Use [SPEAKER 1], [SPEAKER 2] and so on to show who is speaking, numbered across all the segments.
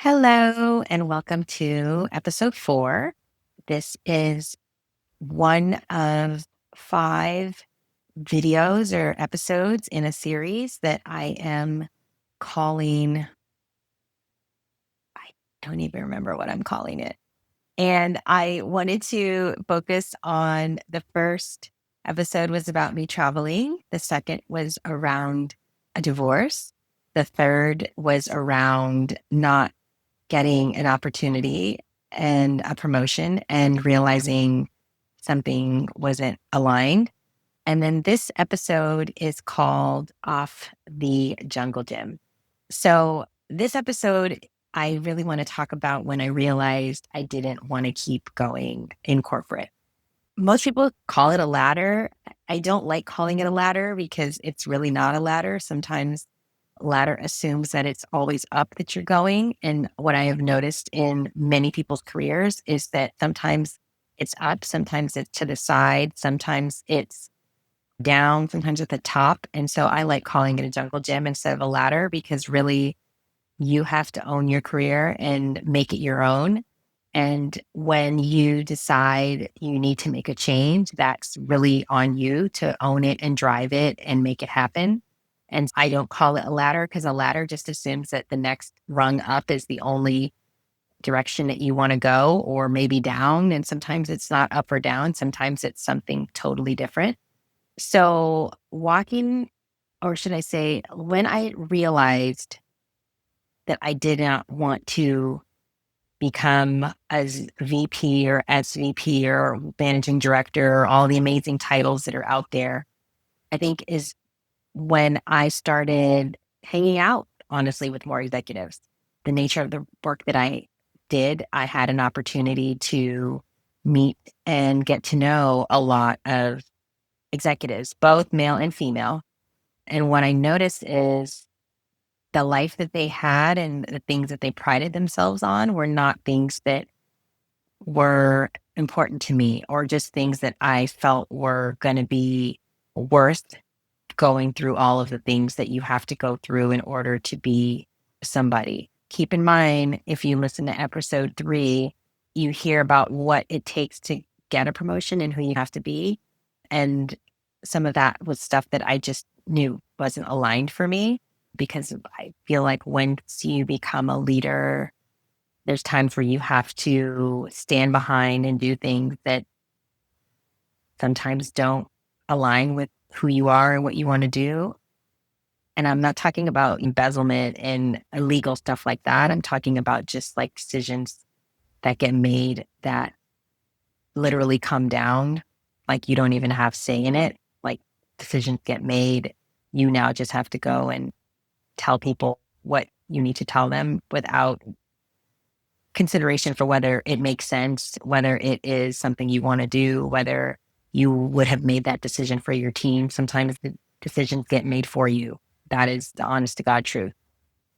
[SPEAKER 1] Hello, and welcome to episode 4. This is one of 5 videos or episodes in a series that I am calling, I don't even remember what I'm calling it. And I wanted to focus on the first episode was about me traveling. The second was around a divorce. The third was around not getting an opportunity and a promotion and realizing something wasn't aligned. And then this episode is called Off the Jungle Gym. So, this episode, I really want to talk about when I realized I didn't want to keep going in corporate. Most people call it a ladder. I don't like calling it a ladder because it's really not a ladder. Sometimes ladder assumes that it's always up that you're going. And what I have noticed in many people's careers is that sometimes it's up, sometimes it's to the side, sometimes it's down, sometimes at the top. And so I like calling it a jungle gym instead of a ladder because really you have to own your career and make it your own. And when you decide you need to make a change, that's really on you to own it and drive it and make it happen. And I don't call it a ladder because a ladder just assumes that the next rung up is the only direction that you want to go, or maybe down. And sometimes it's not up or down, sometimes it's something totally different. So, walking, or should I say, when I realized that I did not want to become as VP or SVP or managing director or all the amazing titles that are out there, I think is when I started hanging out, honestly, with more executives. The nature of the work that I did, I had an opportunity to meet and get to know a lot of executives, both male and female. And what I noticed is the life that they had and the things that they prided themselves on were not things that were important to me or just things that I felt were going to be worth going through all of the things that you have to go through in order to be somebody. Keep in mind, if you listen to episode 3, you hear about what it takes to get a promotion and who you have to be. And some of that was stuff that I just knew wasn't aligned for me because I feel like once you become a leader, there's times where you have to stand behind and do things that sometimes don't align with who you are and what you want to do. And I'm not talking about embezzlement and illegal stuff like that. I'm talking about just like decisions that get made that literally come down. Like you don't even have say in it. Like decisions get made. You now just have to go and tell people what you need to tell them without consideration for whether it makes sense, whether it is something you want to do, whether you would have made that decision for your team. Sometimes the decisions get made for you. That is the honest to God truth.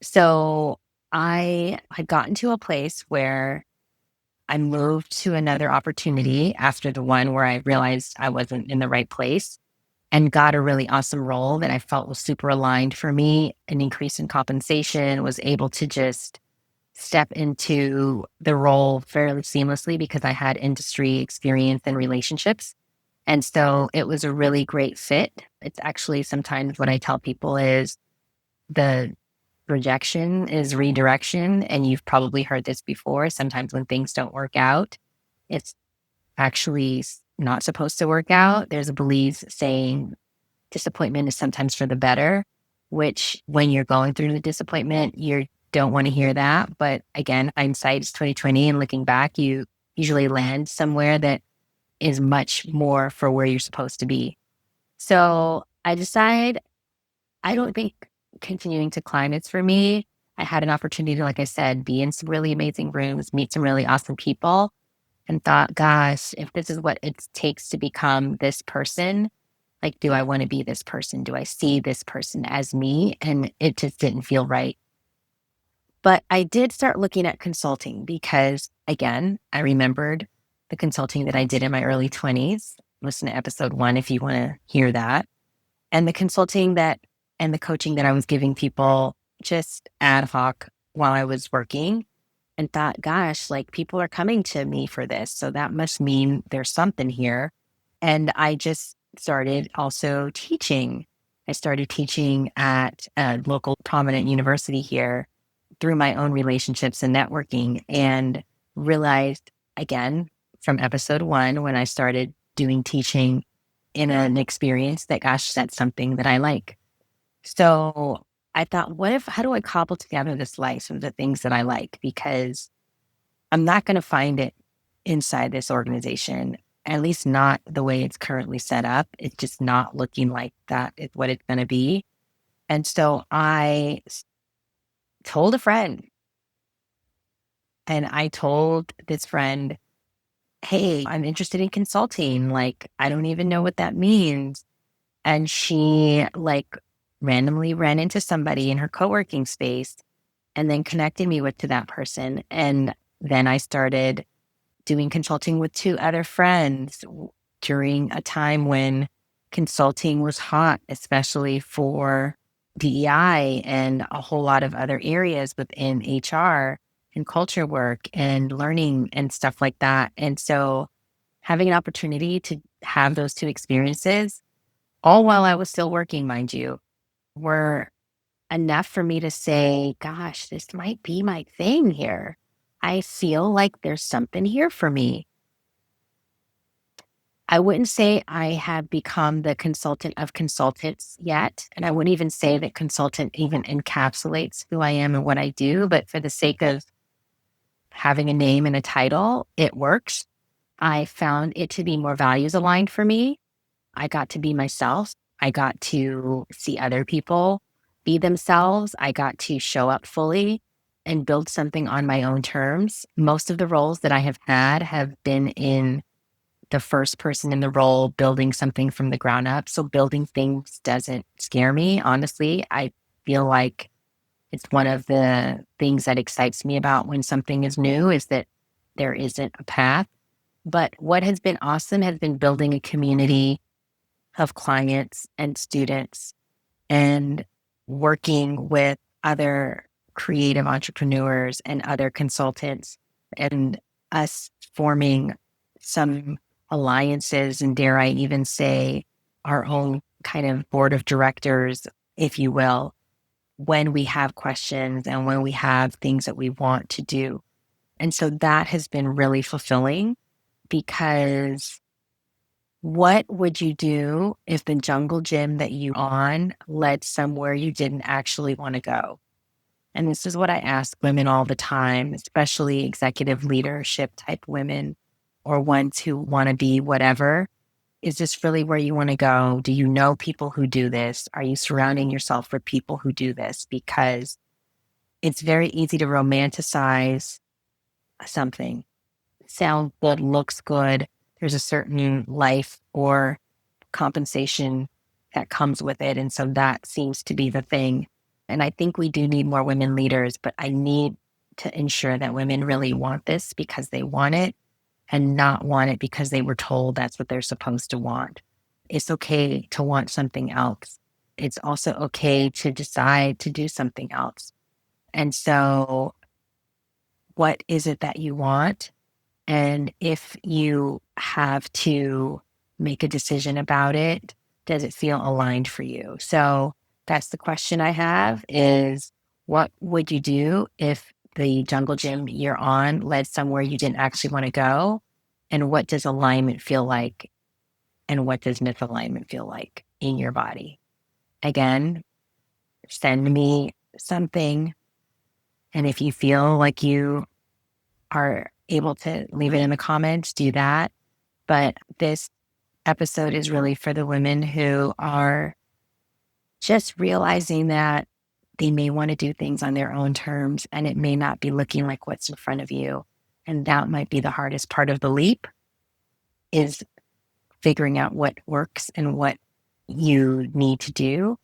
[SPEAKER 1] So I had gotten to a place where I moved to another opportunity after the one where I realized I wasn't in the right place and got a really awesome role that I felt was super aligned for me, an increase in compensation, was able to just step into the role fairly seamlessly because I had industry experience and relationships. And so it was a really great fit. It's actually sometimes what I tell people is the rejection is redirection. And you've probably heard this before. Sometimes when things don't work out, it's actually not supposed to work out. There's a belief saying disappointment is sometimes for the better, which when you're going through the disappointment, you don't want to hear that. But again, hindsight is 2020 and looking back, you usually land somewhere that is much more for where you're supposed to be. So I decide I don't think continuing to climb is for me. I had an opportunity to, like I said, be in some really amazing rooms, meet some really awesome people, and thought, gosh, if this is what it takes to become this person, like, do I want to be this person? Do I see this person as me? And it just didn't feel right. But I did start looking at consulting because, again, I remembered the consulting that I did in my early 20s. Listen to episode 1 if you want to hear that. And the consulting that and the coaching that I was giving people just ad hoc while I was working. and thought, gosh, like people are coming to me for this. So that must mean there's something here. And I just started also teaching. I started teaching at a local prominent university here through my own relationships and networking, and realized again from episode one when I started doing teaching in an experience that, gosh, that's something that I like. So I thought, how do I cobble together this life of the things that I like? Because I'm not going to find it inside this organization, at least not the way it's currently set up. It's just not looking like that is what it's going to be. And so told a friend, and I told this friend, hey, I'm interested in consulting. Like, I don't even know what that means. And she like randomly ran into somebody in her co-working space and then connected me to that person. And then I started doing consulting with two other friends during a time when consulting was hot, especially for DEI and a whole lot of other areas within HR and culture work and learning and stuff like that. And so having an opportunity to have those two experiences, all while I was still working, mind you, were enough for me to say, gosh, this might be my thing here. I feel like there's something here for me. I wouldn't say I have become the consultant of consultants yet. And I wouldn't even say that consultant even encapsulates who I am and what I do. But for the sake of having a name and a title, it works. I found it to be more values aligned for me. I got to be myself. I got to see other people be themselves. I got to show up fully and build something on my own terms. Most of the roles that I have had have been in the first person in the role, building something from the ground up. So building things doesn't scare me. Honestly, I feel like it's one of the things that excites me about when something is new is that there isn't a path. But what has been awesome has been building a community of clients and students and working with other creative entrepreneurs and other consultants, and us forming some alliances, and dare I even say our own kind of board of directors, if you will, when we have questions and when we have things that we want to do. And so that has been really fulfilling, because what would you do if the jungle gym that you on led somewhere you didn't actually want to go? And this is what I ask women all the time, especially executive leadership type women or ones who want to be whatever. Is this really where you want to go? Do you know people who do this? Are you surrounding yourself with people who do this? Because it's very easy to romanticize something. Sounds good, looks good. There's a certain life or compensation that comes with it. And so that seems to be the thing. And I think we do need more women leaders, but I need to ensure that women really want this because they want it and not want it because they were told that's what they're supposed to want. It's okay to want something else. It's also okay to decide to do something else. And so, what is it that you want? And if you have to make a decision about it, does it feel aligned for you? So that's the question I have is, what would you do if the jungle gym you're on led somewhere you didn't actually want to go? And what does alignment feel like? And what does misalignment feel like in your body? Again, send me something. And if you feel like you are able to leave it in the comments, do that. But this episode is really for the women who are just realizing that they may want to do things on their own terms and it may not be looking like what's in front of you. And that might be the hardest part of the leap, is figuring out what works and what you need to do,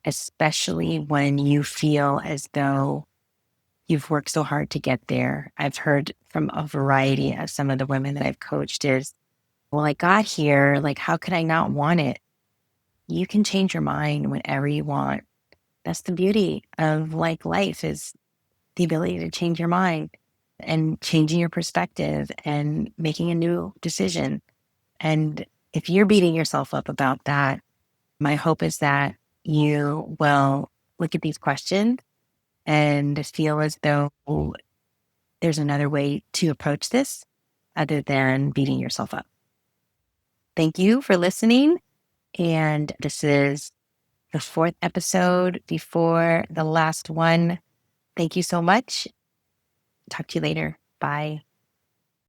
[SPEAKER 1] especially when you feel as though you've worked so hard to get there. I've heard from a variety of some of the women that I've coached is, well, I got here, like, how could I not want it? You can change your mind whenever you want. That's the beauty of like life, is the ability to change your mind. and changing your perspective and making a new decision. And if you're beating yourself up about that, my hope is that you will look at these questions and feel as though there's another way to approach this other than beating yourself up. Thank you for listening. And this is the 4th episode before the last one. Thank you so much. Talk to you later. Bye.